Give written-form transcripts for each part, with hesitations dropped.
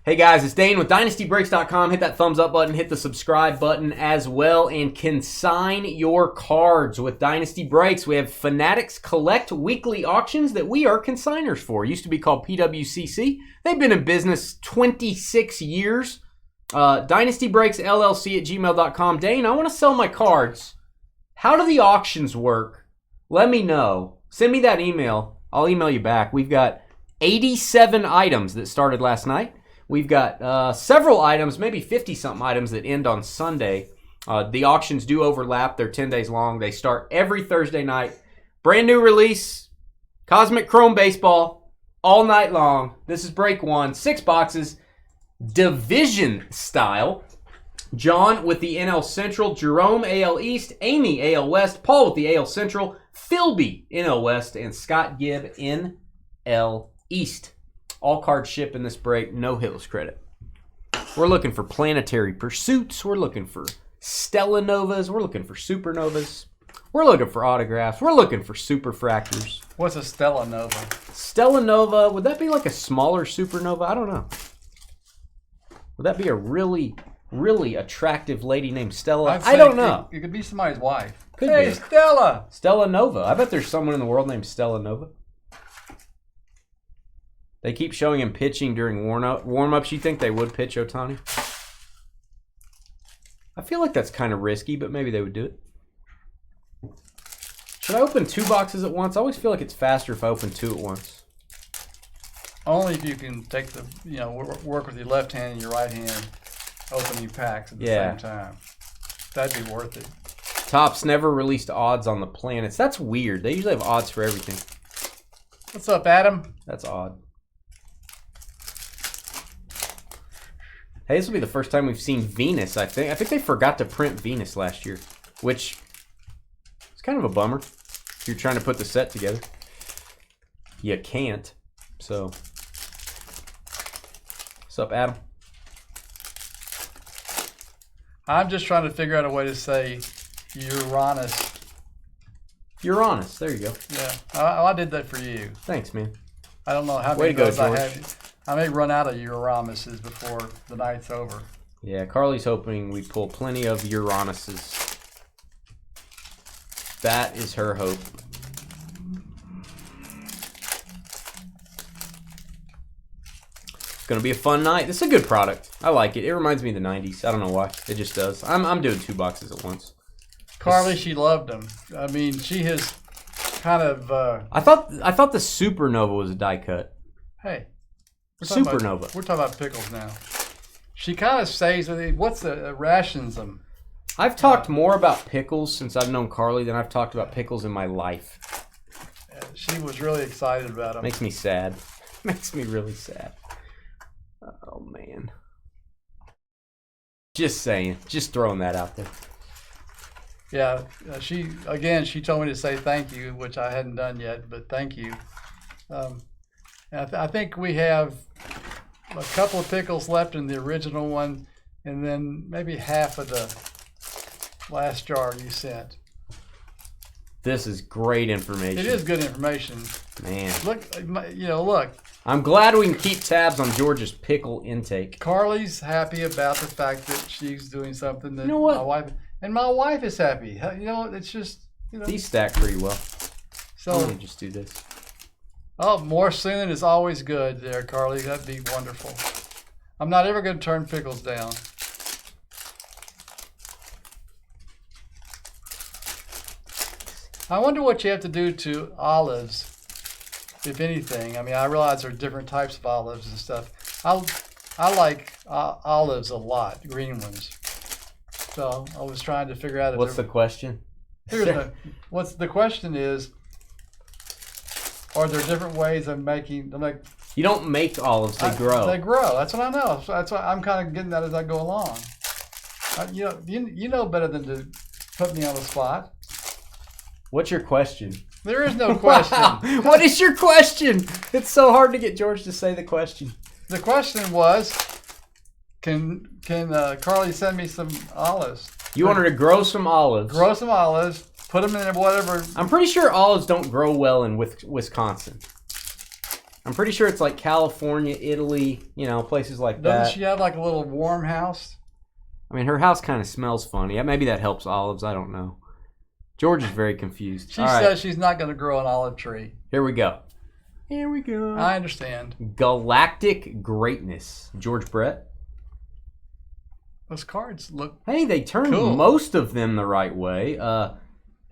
Hey guys, it's Dane with DynastyBreaks.com. Hit that thumbs up button, hit the subscribe button as well, and consign your cards with Dynasty Breaks. We have Fanatics Collect weekly auctions that we are consigners for. It used to be called PWCC. They've been in business 26 years. Dynasty Breaks LLC at gmail.com. Dane, I want to sell my cards. How do the auctions work? Let me know. Send me that email. I'll email you back. We've got 87 items that started last night. We've got several items, maybe 50-something items that end on Sunday. The auctions do overlap. They're 10 days long. They start every Thursday night. Brand new release, Cosmic Chrome Baseball, all night long. This is break one. 6 boxes, division style. John with the NL Central, Jerome AL East, Amy AL West, Paul with the AL Central, Philby NL West, and Scott Gibb NL East. All cards ship in this break, no hitless credit. We're looking for Planetary Pursuits. We're looking for Stellanovas. We're looking for Supernovas. We're looking for autographs. We're looking for Superfractors. What's a Stellanova? Stellanova, would that be like a smaller supernova? I don't know. Would that be a really, really attractive lady named Stella? I don't know. It could be somebody's wife. Hey, Stella! Stellanova. I bet there's someone in the world named Stellanova. They keep showing him pitching during warm-ups. You think they would pitch Ohtani? I feel like that's kind of risky, but maybe they would do it. Should I open 2 boxes at once? I always feel like it's faster if I open 2 at once. Only if you can take the, work with your left hand and your right hand, opening packs at the same time. That'd be worth it. Topps never released odds on the planets. That's weird. They usually have odds for everything. What's up, Adam? That's odd. Hey, this will be the first time we've seen Venus, I think. I think they forgot to print Venus last year, which is kind of a bummer if you're trying to put the set together. You can't, so. What's up, Adam? I'm just trying to figure out a way to say Uranus. Uranus, there you go. Yeah, I did that for you. Thanks, man. I don't know how many of those I have. I may run out of Uranuses before the night's over. Yeah, Carly's hoping we pull plenty of Uranuses. That is her hope. It's going to be a fun night. This is a good product. I like it. It reminds me of the 90s. I don't know why. It just does. I'm doing 2 boxes at once. Carly, she loved them. I mean, she has kind of... I thought the Supernova was a die cut. Hey. Supernova. We're talking about pickles now. She kind of says, what's the rations them? I've talked more about pickles since I've known Carly than I've talked about pickles in my life. She was really excited about them. Makes me sad. Makes me really sad. Oh, man. Just saying. Just throwing that out there. Yeah. She told me to say thank you, which I hadn't done yet, but thank you. I think we have a couple of pickles left in the original one, and then maybe half of the last jar you sent. This is great information. It is good information. Man. Look. I'm glad we can keep tabs on George's pickle intake. Carly's happy about the fact that she's doing something that my wife is happy. It's just, These stack pretty well. So I'm going to just do this. Oh, more soon is always good there, Carly. That'd be wonderful. I'm not ever going to turn pickles down. I wonder what you have to do to olives, if anything. I mean, I realize there are different types of olives and stuff. I like olives a lot, green ones. So I was trying to figure out. What's the question? The question is, are there different ways of making? You don't make olives; they grow. They grow. That's what I know. So that's why I'm kind of getting that as I go along. You know better than to put me on the spot. What's your question? There is no question. What is your question? It's so hard to get George to say the question. The question was, can Carly send me some olives? You want her to grow some olives. Grow some olives. Put them in whatever. I'm pretty sure olives don't grow well in Wisconsin. I'm pretty sure it's like California, Italy, you know, places like that. Doesn't she have like a little warm house? I mean, her house kind of smells funny. Maybe that helps olives. I don't know. George is very confused. She says she's not going to grow an olive tree. Here we go. Here we go. I understand. Galactic Greatness. George Brett. Those cards look Hey, they turned cool. most of them the right way.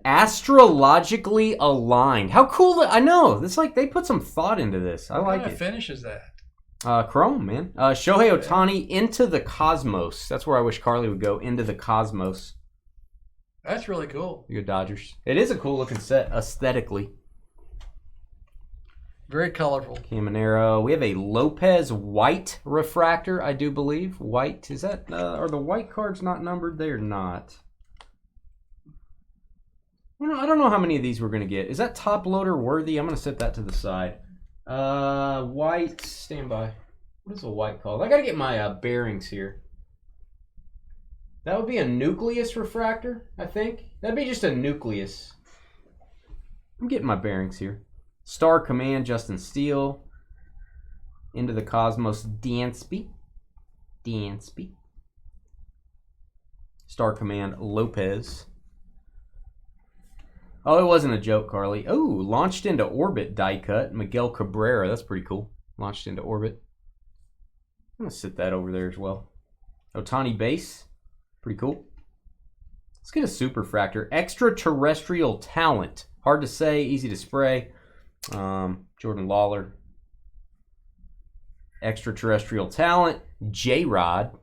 Astrologically aligned. How cool. I know. It's like they put some thought into this. I like it. What kind of finish is that? Chrome, man. Shohei Ohtani, Into the Cosmos. That's where I wish Carly would go. Into the Cosmos. That's really cool. You go Dodgers. It is a cool looking set aesthetically. Very colorful. Caminero. We have a Lopez white refractor, I do believe. White. Is that, are the white cards not numbered? They are not. I don't know how many of these we're going to get. Is that top loader worthy? I'm going to set that to the side. White, standby. What is a white called? I got to get my bearings here. That would be a nucleus refractor, I think. That'd be just a nucleus. I'm getting my bearings here. Star Command, Justin Steele. Into the Cosmos, Dansby. Star Command, Lopez. Oh, it wasn't a joke, Carly. Oh, Launched into Orbit die cut. Miguel Cabrera. That's pretty cool. Launched into Orbit. I'm going to sit that over there as well. Ohtani base. Pretty cool. Let's get a Superfractor. Extraterrestrial Talent. Hard to say, easy to spray. Jordan Lawler. Extraterrestrial Talent. J-Rod.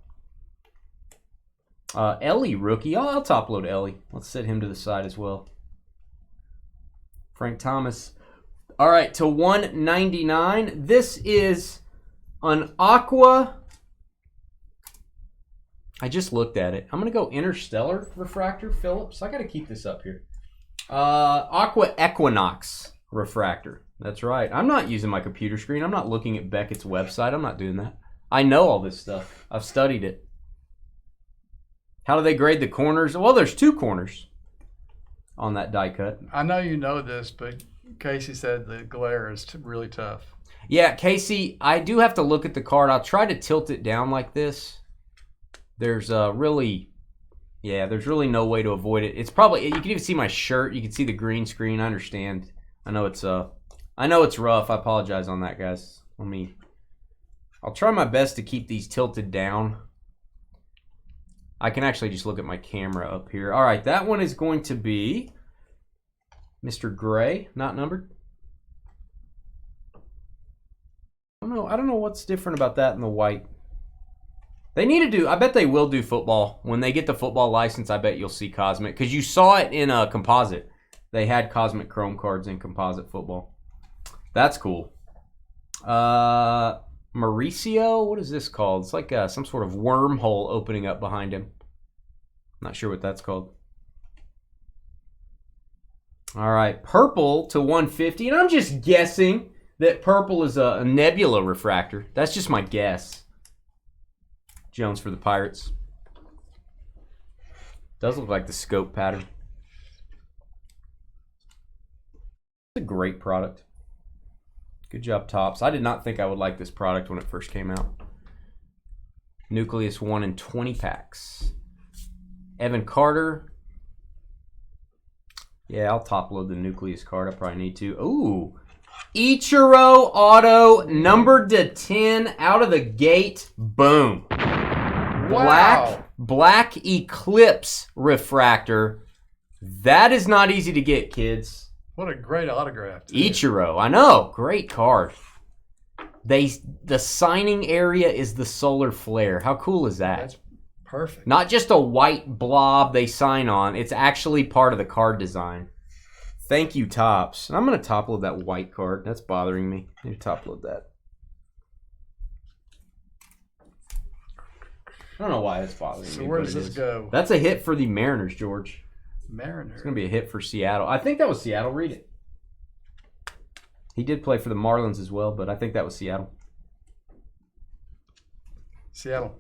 Ellie rookie. Oh, I'll top load Ellie. Let's set him to the side as well. Frank Thomas. All right, to 199. This is an Aqua. I just looked at it. I'm going to go Interstellar Refractor Phillips. I got to keep this up here. Aqua Equinox Refractor. That's right. I'm not using my computer screen. I'm not looking at Beckett's website. I'm not doing that. I know all this stuff. I've studied it. How do they grade the corners? Well, there's 2 corners on that die cut. I know you know this, but Casey said the glare is really tough. Yeah, Casey, I do have to look at the card. I'll try to tilt it down like this. There's really no way to avoid it. It's probably, you can even see my shirt. You can see the green screen. I understand. I know it's rough. I apologize on that, guys. I'll try my best to keep these tilted down. I can actually just look at my camera up here. All right, that one is going to be Mr. Gray, not numbered. I don't know what's different about that and the white. They need to do, I bet they will do football. When they get the football license, I bet you'll see Cosmic. Because you saw it in a composite. They had Cosmic Chrome cards in composite football. That's cool. Mauricio, what is this called? It's like some sort of wormhole opening up behind him. Not sure what that's called. All right, purple to 150. And I'm just guessing that purple is a nebula refractor. That's just my guess. Jones for the Pirates. Does look like the scope pattern. It's a great product. Good job, Topps. I did not think I would like this product when it first came out. Nucleus 1 in 20 packs. Evan Carter. Yeah, I'll top load the Nucleus card. I probably need to. Ooh. Ichiro Auto, numbered to 10, out of the gate. Boom. Wow. Black Eclipse refractor. That is not easy to get, kids. What a great autograph. Ichiro, I know. Great card. The signing area is the solar flare. How cool is that? That's perfect. Not just a white blob they sign on. It's actually part of the card design. Thank you, Topps. And I'm going to top load that white card. That's bothering me. I need to top load that. I don't know why it's bothering me. So where does this go? That's a hit for the Mariners, George. Mariners. It's going to be a hit for Seattle. I think that was Seattle. Read it. He did play for the Marlins as well, but I think that was Seattle. Seattle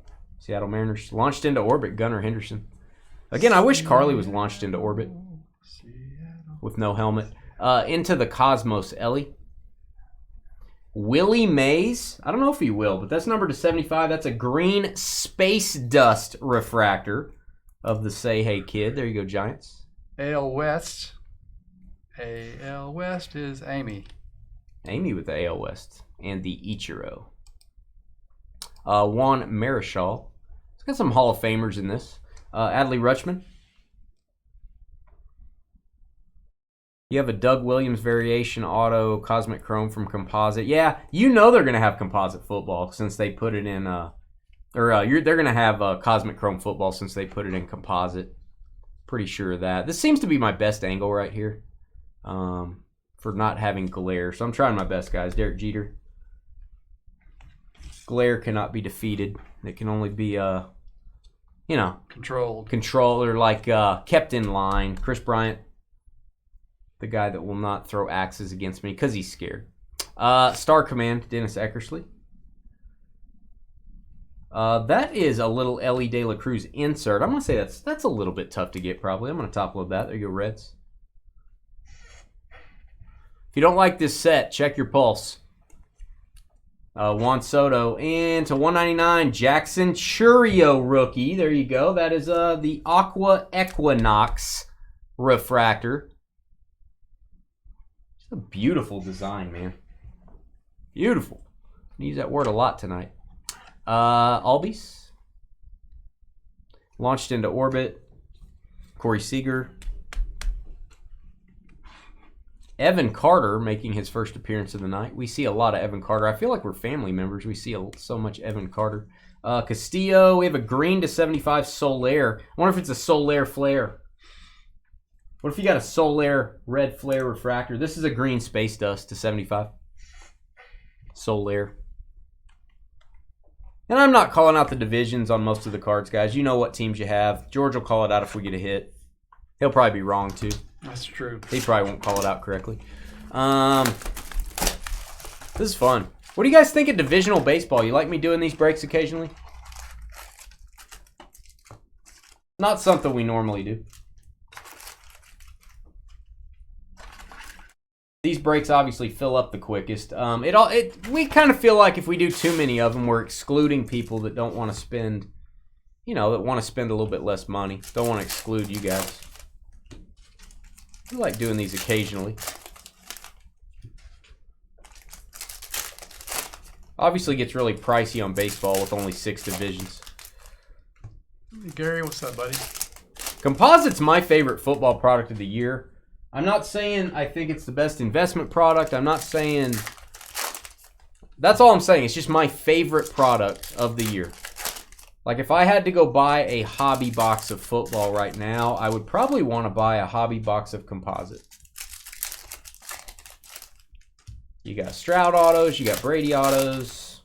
Mariners. Launched into orbit, Gunnar Henderson. Again, I wish Carly was launched into orbit with no helmet. Into the Cosmos, Ellie. Willie Mays. I don't know if he will, but that's numbered to 75. That's a green space dust refractor of the Say Hey Kid. There you go, Giants. AL West. AL West is Amy. Amy with the AL West and the Ichiro. Juan Marichal. It's got some Hall of Famers in this. Adley Rutschman. You have a Doug Williams variation auto Cosmic Chrome from Composite. Yeah, you know they're going to have Composite football since they put it in, they're going to have Cosmic Chrome football since they put it in Composite. Pretty sure of that. This seems to be my best angle right here for not having glare. So I'm trying my best, guys. Derek Jeter. Glare cannot be defeated. It can only be, controlled or like kept in line. Chris Bryant. The guy that will not throw axes against me because he's scared. Star Command, Dennis Eckersley. That is a little Ellie De La Cruz insert. I'm going to say that's a little bit tough to get probably. I'm going to top load that. There you go, Reds. If you don't like this set, check your pulse. Juan Soto. And to 199, Jackson Churio rookie. There you go. That is the Aqua Equinox refractor. A beautiful design, man. Beautiful. I use that word a lot tonight. Albies. Launched into orbit. Corey Seager. Evan Carter making his first appearance of the night. We see a lot of Evan Carter. I feel like we're family members. We see so much Evan Carter. Castillo. We have a green to 75 Solaire. I wonder if it's a Solaire Flare. What if you got a Solaire red flare refractor? This is a green space dust to 75. Solaire. And I'm not calling out the divisions on most of the cards, guys. You know what teams you have. George will call it out if we get a hit. He'll probably be wrong, too. That's true. He probably won't call it out correctly. This is fun. What do you guys think of divisional baseball? You like me doing these breaks occasionally? Not something we normally do. These breaks obviously fill up the quickest. We kind of feel like if we do too many of them, we're excluding people that don't want to spend, that want to spend a little bit less money. Don't want to exclude you guys. I like doing these occasionally. Obviously gets really pricey on baseball with only 6 divisions. Hey, Gary, what's up, buddy? Composite's my favorite football product of the year. I'm not saying I think it's the best investment product. I'm not saying... That's all I'm saying. It's just my favorite product of the year. Like, if I had to go buy a hobby box of football right now, I would probably want to buy a hobby box of Composite. You got Stroud autos. You got Brady autos.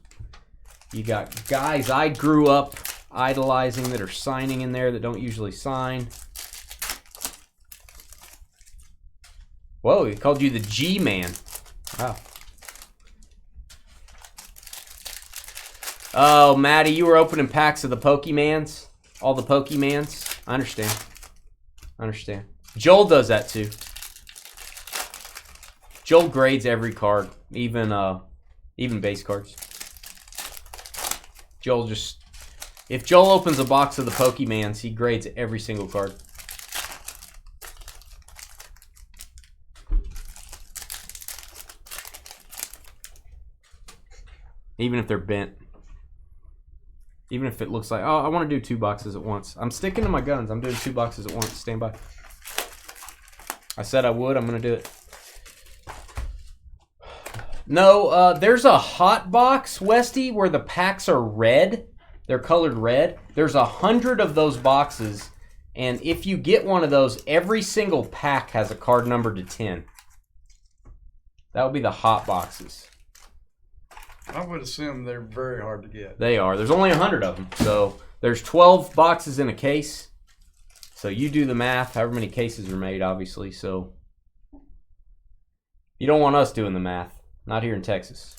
You got guys I grew up idolizing that are signing in there that don't usually sign. Whoa, he called you the G-Man. Wow. Oh, Maddie, you were opening packs of the Pokemans? All the Pokemans? I understand. Joel does that too. Joel grades every card, even base cards. If Joel opens a box of the Pokemans, he grades every single card. Even if they're bent. Even if it looks like, oh, I want to do 2 boxes at once. I'm sticking to my guns. I'm doing 2 boxes at once. Stand by. I said I would. I'm going to do it. No, there's a hot box, Westy, where the packs are red. They're colored red. There's 100 of those boxes. And if you get one of those, every single pack has a card numbered to 10. That would be the hot boxes. I would assume they're very hard to get. They are. There's only 100 of them. So there's 12 boxes in a case. So you do the math, however many cases are made, obviously. So you don't want us doing the math. Not here in Texas.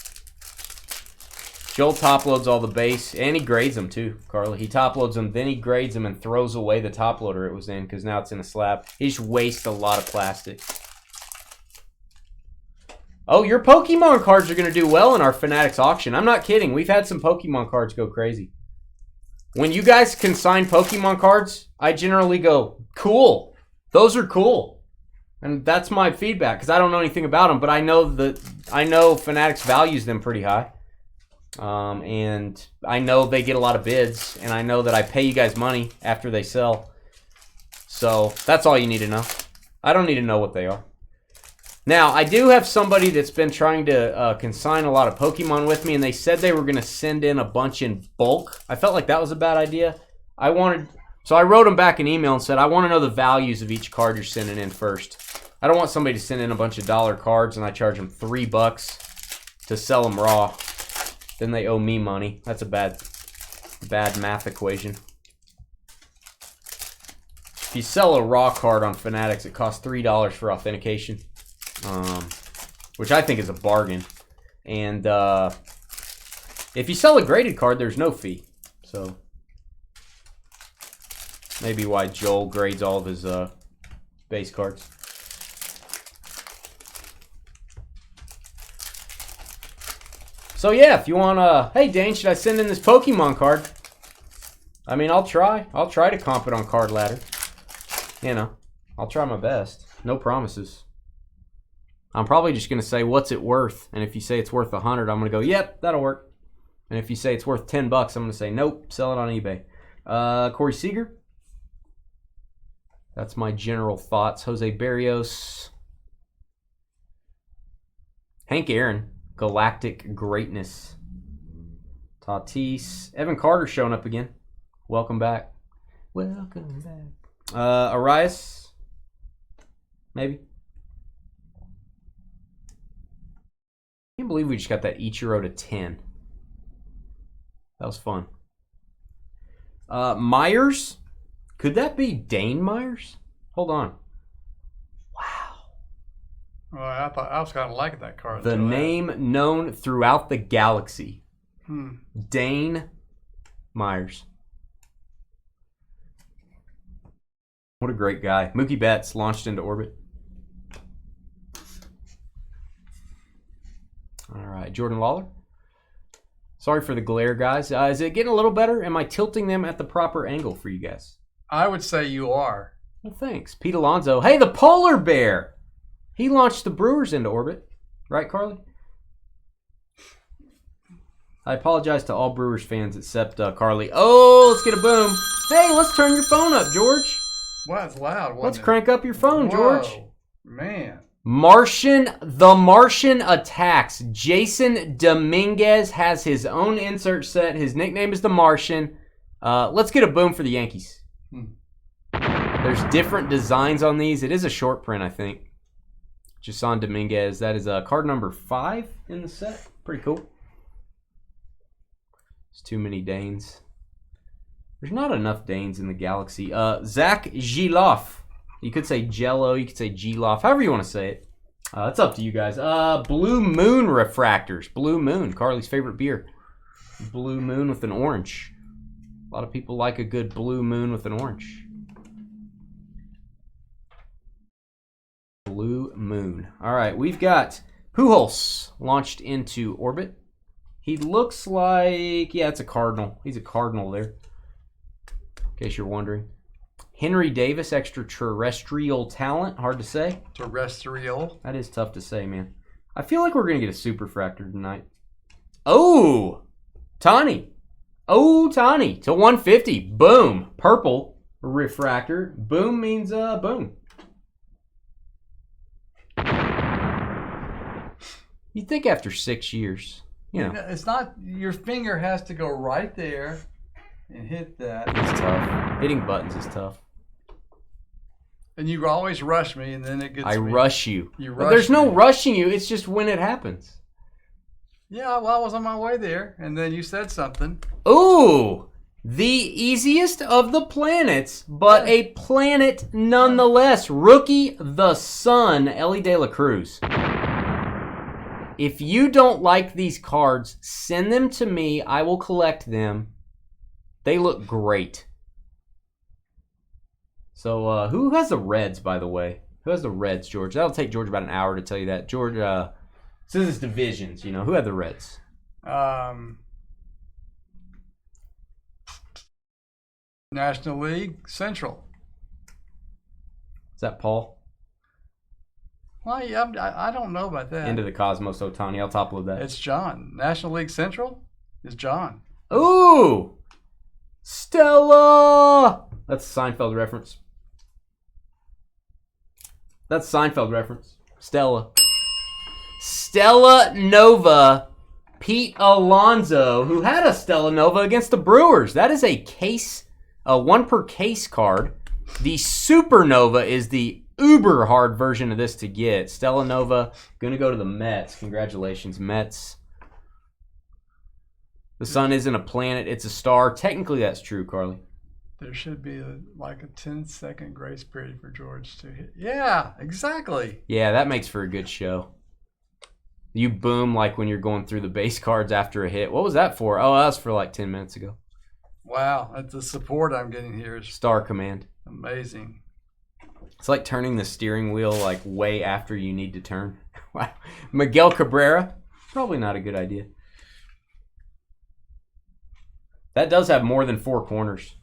Joel top loads all the base, and he grades them too, Carla. He top loads them, then he grades them and throws away the top loader it was in because now it's in a slab. He just wastes a lot of plastic. Oh, your Pokemon cards are going to do well in our Fanatics auction. I'm not kidding. We've had some Pokemon cards go crazy. When you guys consign Pokemon cards, I generally go, cool. Those are cool. And that's my feedback because I don't know anything about them, but I know Fanatics values them pretty high. And I know they get a lot of bids, and I know that I pay you guys money after they sell. So that's all you need to know. I don't need to know what they are. Now, I do have somebody that's been trying to consign a lot of Pokemon with me, and they said they were going to send in a bunch in bulk. I felt like that was a bad idea. So I wrote them back an email and said, I want to know the values of each card you're sending in first. I don't want somebody to send in a bunch of dollar cards and I charge them $3 to sell them raw. Then they owe me money. That's a bad math equation. If you sell a raw card on Fanatics, it costs $3 for authentication. Which I think is a bargain. And if you sell a graded card, there's no fee. So maybe why Joel grades all of his base cards. So yeah, if you want hey Dane, should I send in this Pokemon card? I mean, I'll try. I'll try to comp it on Card Ladder. You know, I'll try my best. No promises. I'm probably just going to say, what's it worth? And if you say it's worth 100, I'm going to go, yep, that'll work. And if you say it's worth $10, I'm going to say, nope, sell it on eBay. Corey Seager. That's my general thoughts. Jose Barrios. Hank Aaron. Galactic Greatness. Tatis. Evan Carter showing up again. Welcome back. Welcome back. Arias. Maybe. I can't believe we just got that Ichiro to 10. That was fun. Myers? Could that be Dane Myers? Hold on. Wow. Well, I was kind of liking that card. The name known throughout the galaxy. Dane Myers. What a great guy. Mookie Betts launched into orbit. All right, Jordan Lawler. Sorry for the glare, guys. Is it getting a little better? Am I tilting them at the proper angle for you guys? I would say you are. Well, thanks. Pete Alonso. Hey, the polar bear. He launched the Brewers into orbit. Right, Carly? I apologize to all Brewers fans except Carly. Oh, let's get a boom. Hey, let's turn your phone up, George. Wow, it's loud. Let's crank up your phone, George. Man. The Martian attacks. Jason Dominguez has his own insert set. His nickname is the Martian. Let's get a boom for the Yankees. There's different designs on these. It is a short print, I think. Jason Dominguez. That is card number 5 in the set. Pretty cool. There's too many Danes. There's not enough Danes in the galaxy. Zach Giloff. You could say Jello. You could say Giloff. However you want to say it. It's up to you guys. Blue Moon refractors. Blue Moon. Carly's favorite beer. Blue Moon with an orange. A lot of people like a good Blue Moon with an orange. Blue Moon. All right, we've got Pujols launched into orbit. He looks like, yeah, it's a Cardinal. He's a Cardinal there, in case you're wondering. Henry Davis, extraterrestrial talent. Hard to say. Terrestrial. That is tough to say, man. I feel like we're going to get a Superfractor tonight. Oh, Tani. Oh, Tani to 150. Boom. Purple refractor. Boom means boom. You'd think after 6 years, you know. It's not, your finger has to go right there and hit that. It's tough. Hitting buttons is tough. And you always rush me, and then it gets I me. rush you. You But rush there's no me. rushing you. It's just when it happens. Yeah, well, I was on my way there, and then you said something. Ooh, the easiest of the planets, but a planet nonetheless. Rookie the Sun, Ellie De La Cruz. If you don't like these cards, send them to me. I will collect them. They look great. So, who has the Reds, by the way? Who has the Reds, George? That'll take George about an hour to tell you that. George, So this is divisions, you know. Who had the Reds? National League Central. Is that Paul? Well, yeah, I don't know about that. Into the Cosmos Otani. I'll top load that. It's John. National League Central is John. Ooh! Stella! That's a Seinfeld reference. That's a Seinfeld reference. Stella. Stella Nova. Pete Alonso, who had a Stella Nova against the Brewers. That is a case, a 1 per case card. The Supernova is the uber hard version of this to get. Stella Nova, gonna go to the Mets. Congratulations, Mets. The sun isn't a planet, it's a star. Technically, that's true, Carly. There should be like a 10-second grace period for George to hit. Yeah, exactly. Yeah, that makes for a good show. You boom like when you're going through the base cards after a hit. What was that for? Oh, that was for like 10 minutes ago. Wow, that's the support I'm getting here is Star Command. amazing. It's like turning the steering wheel like way after you need to turn. Wow. Miguel Cabrera, probably not a good idea. That does have more than 4 corners.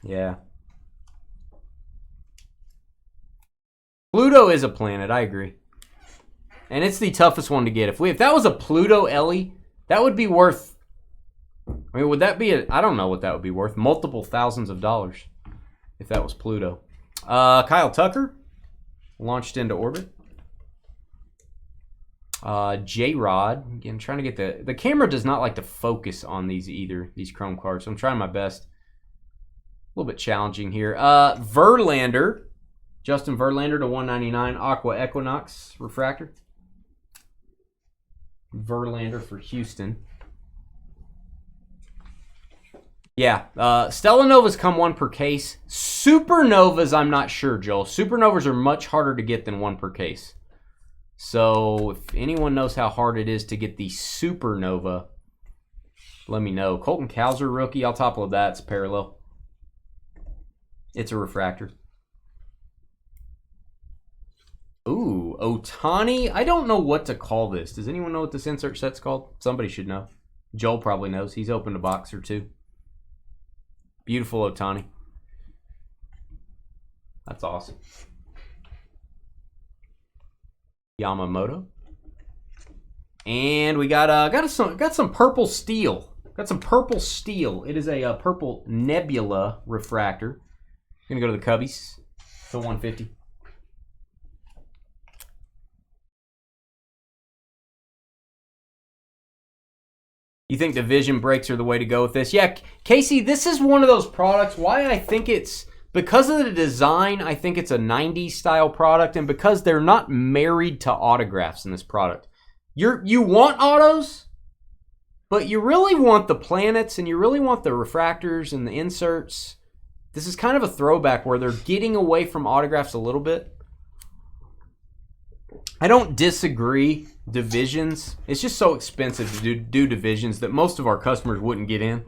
Yeah. Pluto is a planet, I agree. And it's the toughest one to get. If that was a Pluto Ellie, that would be worth, I mean, would that be I don't know what that would be worth. Multiple thousands of dollars if that was Pluto. Kyle Tucker launched into orbit. J-Rod, again, trying to get the camera does not like to focus on these either, these chrome cards, so I'm trying my best. A little bit challenging here. Verlander, Justin Verlander to 199, Aqua Equinox refractor. Verlander for Houston. Yeah, Stella Novas come 1 per case. Supernovas, I'm not sure, Joel. Supernovas are much harder to get than 1 per case. So if anyone knows how hard it is to get the Supernova, let me know. Colton Cowser rookie, I'll top load that. It's parallel. It's a refractor. Ooh, Otani. I don't know what to call this. Does anyone know what this insert set's called? Somebody should know. Joel probably knows. He's opened a box or two. Beautiful Otani. That's awesome. Yamamoto. And we got some purple steel. Got some purple steel. It is a purple Nebula refractor. Gonna go to the Cubbies. To 150. You think division breaks are the way to go with this? Yeah, Casey, this is one of those products. Why I think it's, because of the design, I think it's a 90s style product, and because they're not married to autographs in this product. You want autos, but you really want the planets, and you really want the refractors and the inserts. This is kind of a throwback where they're getting away from autographs a little bit. I don't disagree. Divisions, it's just so expensive to do divisions that most of our customers wouldn't get in.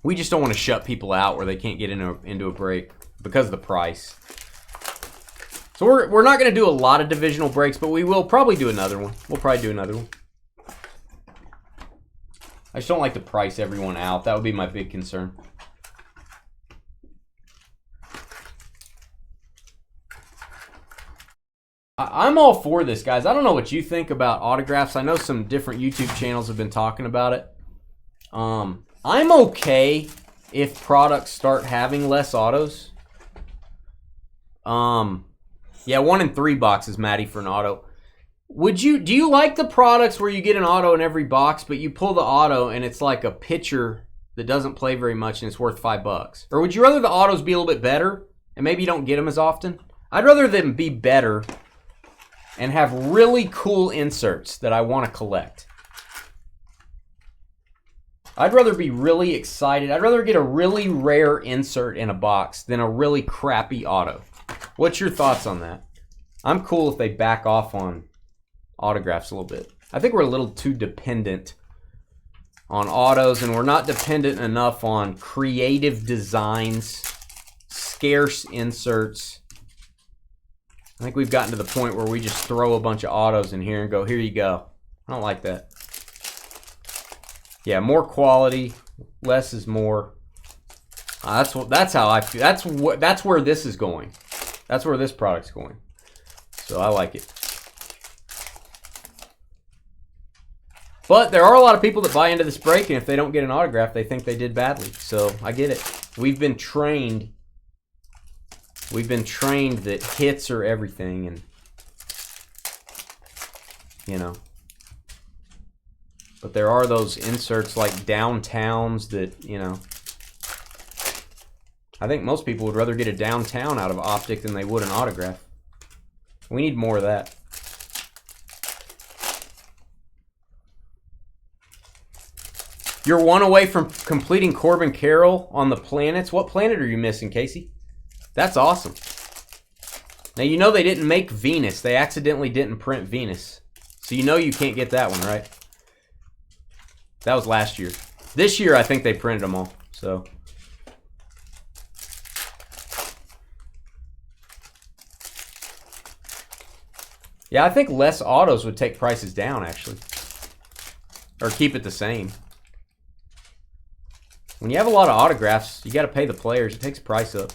We just don't want to shut people out where they can't get into a break because of the price. So we're not going to do a lot of divisional breaks, but we will probably do another one. We'll probably do another one. I just don't like to price everyone out. That would be my big concern. I'm all for this, guys. I don't know what you think about autographs. I know some different YouTube channels have been talking about it. I'm okay if products start having less autos. Yeah, 1 in 3 boxes, Maddie, for an auto. Do you like the products where you get an auto in every box, but you pull the auto and it's like a pitcher that doesn't play very much and it's worth $5? Or would you rather the autos be a little bit better and maybe you don't get them as often? I'd rather them be better and have really cool inserts that I want to collect. I'd rather be really excited. I'd rather get a really rare insert in a box than a really crappy auto. What's your thoughts on that? I'm cool if they back off on autographs a little bit. I think we're a little too dependent on autos, and we're not dependent enough on creative designs, scarce inserts. I think we've gotten to the point where we just throw a bunch of autos in here and go, here you go. I don't like that. Yeah, more quality, less is more. That's how I feel. That's where this is going. That's where this product's going. So I like it. But there are a lot of people that buy into this break, and if they don't get an autograph, they think they did badly. So I get it. We've been trained that hits are everything, and you know. But there are those inserts like downtowns that, you know. I think most people would rather get a downtown out of Optic than they would an autograph. We need more of that. You're one away from completing Corbin Carroll on the planets. What planet are you missing, Casey? That's awesome. Now, you know they didn't make Venus. They accidentally didn't print Venus. So you know you can't get that one, right? That was last year. This year, I think they printed them all. So... yeah, I think less autos would take prices down, actually. Or keep it the same. When you have a lot of autographs, you got to pay the players. It takes price up.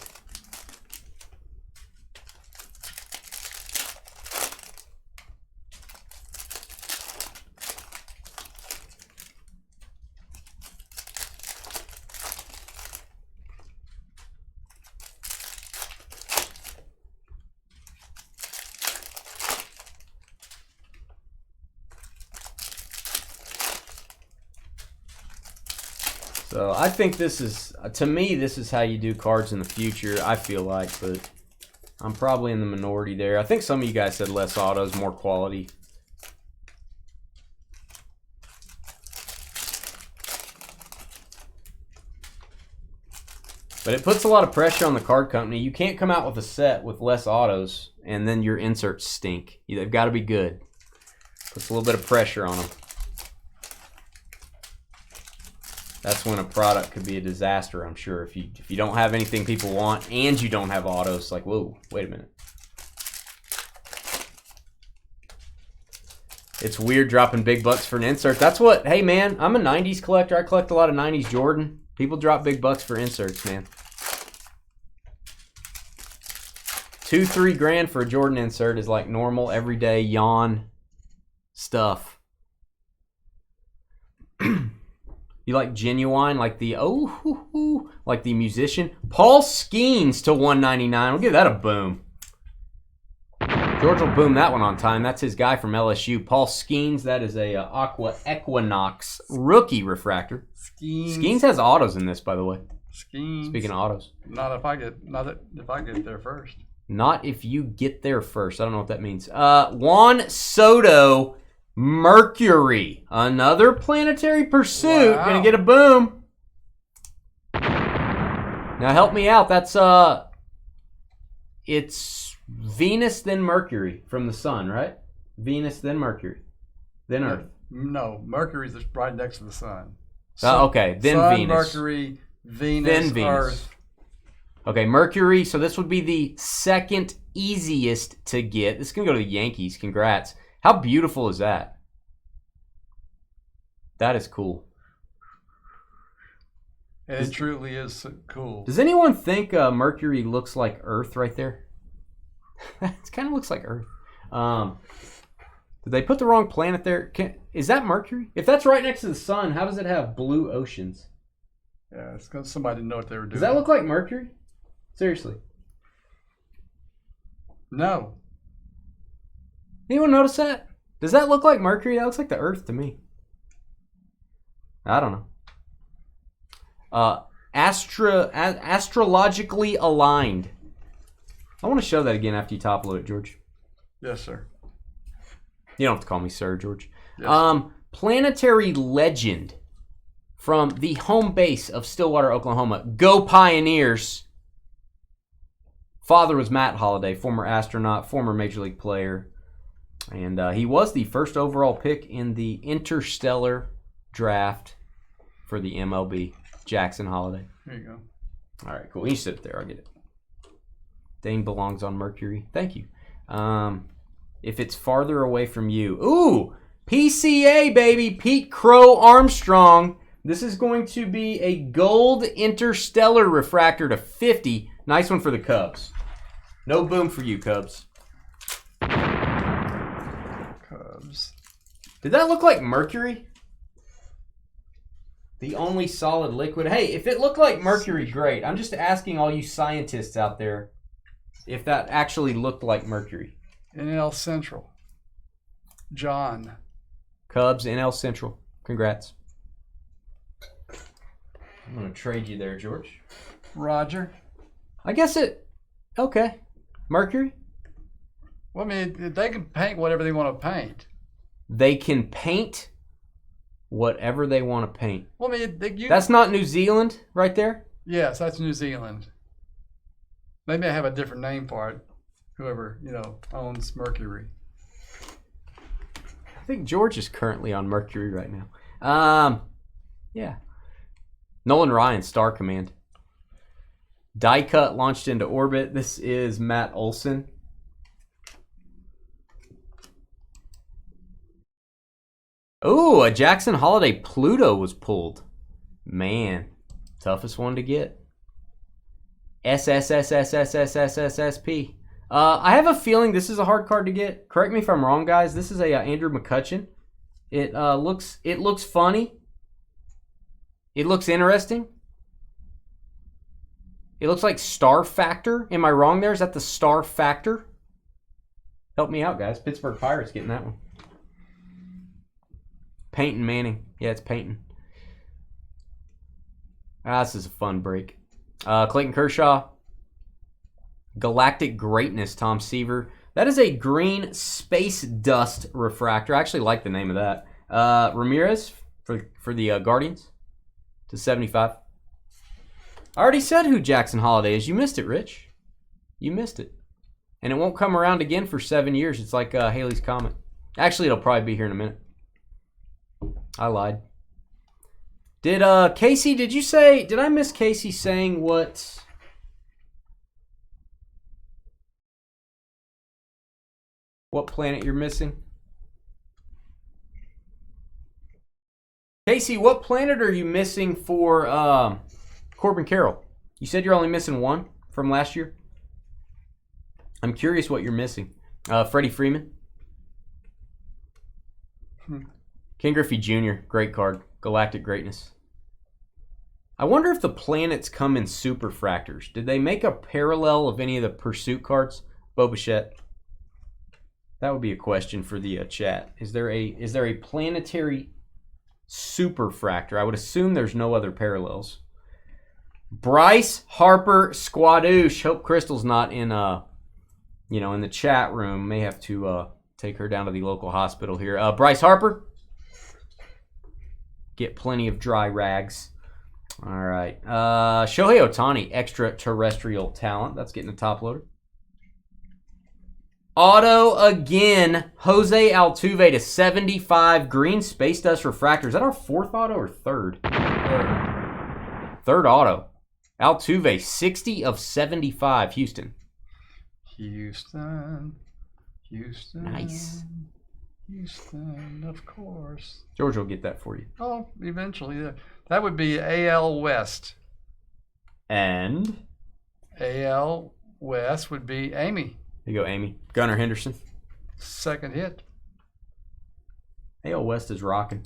So I think this is, to me, this is how you do cards in the future, I feel like, but I'm probably in the minority there. I think some of you guys said less autos, more quality. But it puts a lot of pressure on the card company. You can't come out with a set with less autos and then your inserts stink. They've got to be good. Puts a little bit of pressure on them. That's when a product could be a disaster, I'm sure. If you don't have anything people want and you don't have autos, like, whoa, wait a minute. It's weird dropping big bucks for an insert. That's what, hey man, I'm a 90s collector. I collect a lot of 90s Jordan. People drop big bucks for inserts, man. 2-3 grand for a Jordan insert is like normal, everyday, yawn stuff. You like Genuine, like the like the musician. Paul Skeens to 199. We'll give that a boom. George will boom that one on time. That's his guy from LSU. Paul Skeens, that is a Aqua Equinox rookie refractor. Skeens has autos in this, by the way. Skeens. Speaking of autos. Not if I get there first. Not if you get there first. I don't know what that means. Juan Soto. Mercury, another planetary pursuit. Wow. Gonna get a boom. Now help me out. That's it's Venus then Mercury from the sun, right? Venus then Mercury, then Earth. No, Mercury's right next to the sun. Okay, then sun, Venus. Mercury, Venus, then Venus. Earth. Okay, Mercury. So this would be the second easiest to get. This is gonna go to the Yankees. Congrats. How beautiful is that? That is cool. And it truly is cool. Does anyone think Mercury looks like Earth right there? It kind of looks like Earth. Did they put the wrong planet there? Is that Mercury? If that's right next to the sun, how does it have blue oceans? Yeah, it's because somebody didn't know what they were doing. Does that look like Mercury? Seriously. No. Anyone notice that? Does that look like Mercury? That looks like the Earth to me. I don't know. Astrologically aligned. I want to show that again after you top load it, George. Yes, sir. You don't have to call me sir, George. Yes. Planetary legend from the home base of Stillwater, Oklahoma. Go Pioneers. Father was Matt Holliday, former astronaut, former Major League player. And he was the first overall pick in the Interstellar draft for the MLB. Jackson Holliday. There you go. All right, cool. You sit there. I'll get it. Dane belongs on Mercury. Thank you. If it's farther away from you. Ooh, PCA, baby. Pete Crow Armstrong. This is going to be a gold interstellar refractor to 50. Nice one for the Cubs. No boom for you, Cubs. Cubs. Did that look like mercury? The only solid liquid. Hey, if it looked like mercury, great. I'm just asking all you scientists out there if that actually looked like mercury. NL Central. John. Cubs, NL Central. Congrats. I'm going to trade you there, George. Roger. I guess it... Okay. Mercury? Well, I mean, they can paint whatever they want to paint. They can paint whatever they want to paint. Well, I mean, that's not New Zealand right there? Yes, that's New Zealand. They may have a different name for it. Whoever, owns Mercury. I think George is currently on Mercury right now. Yeah. Nolan Ryan, Star Command. Die cut launched into orbit. This is Matt Olson. Ooh, a Jackson Holiday Pluto was pulled. Man, toughest one to get. SSSSSSSSSP. I have a feeling this is a hard card to get. Correct me if I'm wrong, guys. This is a Andrew McCutchen. It looks funny. It looks interesting. It looks like Star Factor. Am I wrong there? Is that the Star Factor? Help me out, guys. Pittsburgh Pirates getting that one. Peyton Manning. Yeah, it's Peyton. This is a fun break. Clayton Kershaw. Galactic Greatness, Tom Seaver. That is a green space dust refractor. I actually like the name of that. Ramirez for the Guardians to 75. I already said who Jackson Holiday is. You missed it, Rich. You missed it. And it won't come around again for 7 years. It's like Halley's Comet. Actually, it'll probably be here in a minute. I lied. Did Casey, did I miss Casey saying what planet you're missing? Casey, what planet are you missing for Corbin Carroll? You said you're only missing one from last year. I'm curious what you're missing. Freddie Freeman. Ken Griffey Jr., great card. Galactic Greatness. I wonder if the planets come in super fractors. Did they make a parallel of any of the Pursuit cards? Bo Bichette. That would be a question for the chat. Is there a planetary super fractor? I would assume there's no other parallels. Bryce Harper Squadoosh. Hope Crystal's not in in the chat room. May have to take her down to the local hospital here. Bryce Harper. Get plenty of dry rags. All right. Shohei Ohtani, extraterrestrial talent. That's getting a top loader. Auto again. Jose Altuve to 75. Green space dust refractor. Is that our fourth auto or third? Third auto. Altuve, 60 of 75. Houston. Nice. Houston, of course. George will get that for you. Oh, eventually. That would be AL West. And? AL West would be Amy. There you go, Amy. Gunnar Henderson. Second hit. AL West is rocking.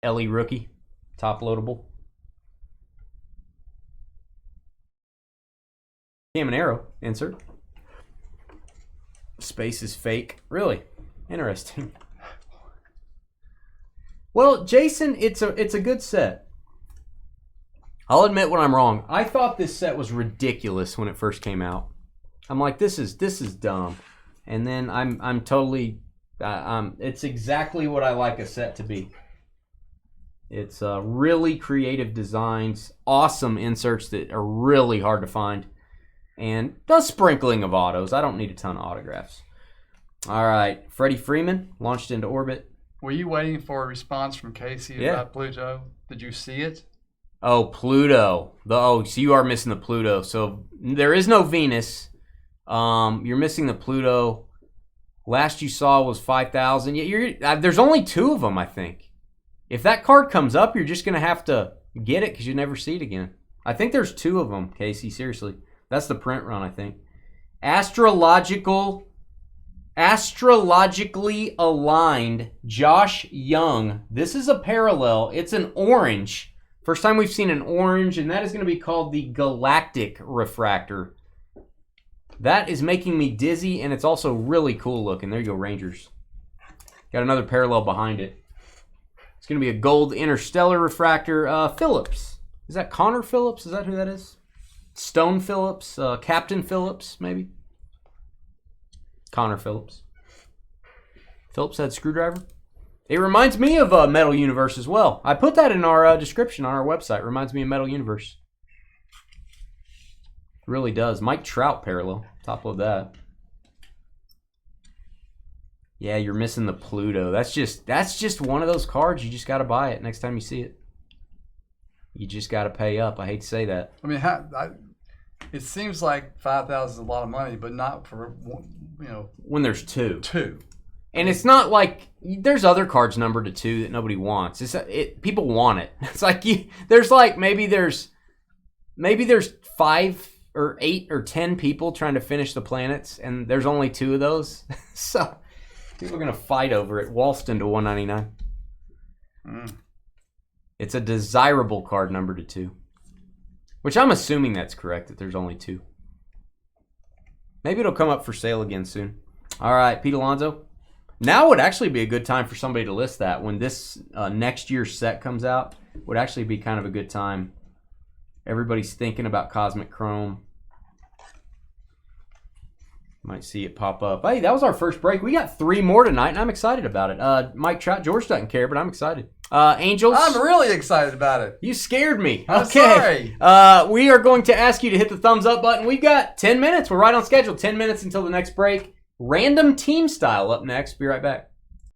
Ellie rookie. Top loadable. Caminero insert. Space is fake. Really? Interesting. Well, Jason, it's a good set. I'll admit when I'm wrong. I thought this set was ridiculous when it first came out. I'm like, this is dumb. And then I'm totally it's exactly what I like a set to be. It's really creative designs, awesome inserts that are really hard to find. And a sprinkling of autos. I don't need a ton of autographs. All right. Freddie Freeman launched into orbit. Were you waiting for a response from Casey about Pluto? Did you see it? Oh, Pluto. So you are missing the Pluto. So there is no Venus. You're missing the Pluto. Last you saw was 5,000. There's only 2 of them, I think. If that card comes up, you're just going to have to get it because you never see it again. I think there's 2 of them, Casey. Seriously. That's the print run, I think. Astrologically aligned Josh Young. This is a parallel. It's an orange. First time we've seen an orange, and that is going to be called the Galactic Refractor. That is making me dizzy, and it's also really cool looking. There you go, Rangers. Got another parallel behind it. It's going to be a gold interstellar refractor. Phillips. Is that Connor Phillips? Is that who that is? Stone Phillips? Captain Phillips, maybe? Connor Phillips. Phillips had screwdriver. It reminds me of Metal Universe as well. I put that in our description on our website. It reminds me of Metal Universe. Really does. Mike Trout parallel. Top load that. Yeah, you're missing the Pluto. That's just one of those cards. You just got to buy it next time you see it. You just got to pay up. I hate to say that. I mean, it seems like 5,000 is a lot of money, but not for, when there's 2. 2. And it's not like there's other cards numbered to 2 that nobody wants. People want it. It's like there's maybe there's 5 or 8 or 10 people trying to finish the planets, and there's only 2 of those. So people are gonna fight over it. Walston to 199. It's a desirable card numbered to 2, which I'm assuming that's correct. That there's only 2. Maybe it'll come up for sale again soon. All right, Pete Alonso. Now would actually be a good time for somebody to list that when this next year's set comes out. Would actually be kind of a good time. Everybody's thinking about Cosmic Chrome. Might see it pop up. Hey, that was our first break. We got 3 more tonight, and I'm excited about it. Mike Trout, George doesn't care, but I'm excited. Angels. I'm really excited about it. You scared me. I'm okay. sorry. We are going to ask you to hit the thumbs up button. We've got 10 minutes. We're right on schedule. 10 minutes until the next break. Random team style up next. Be right back.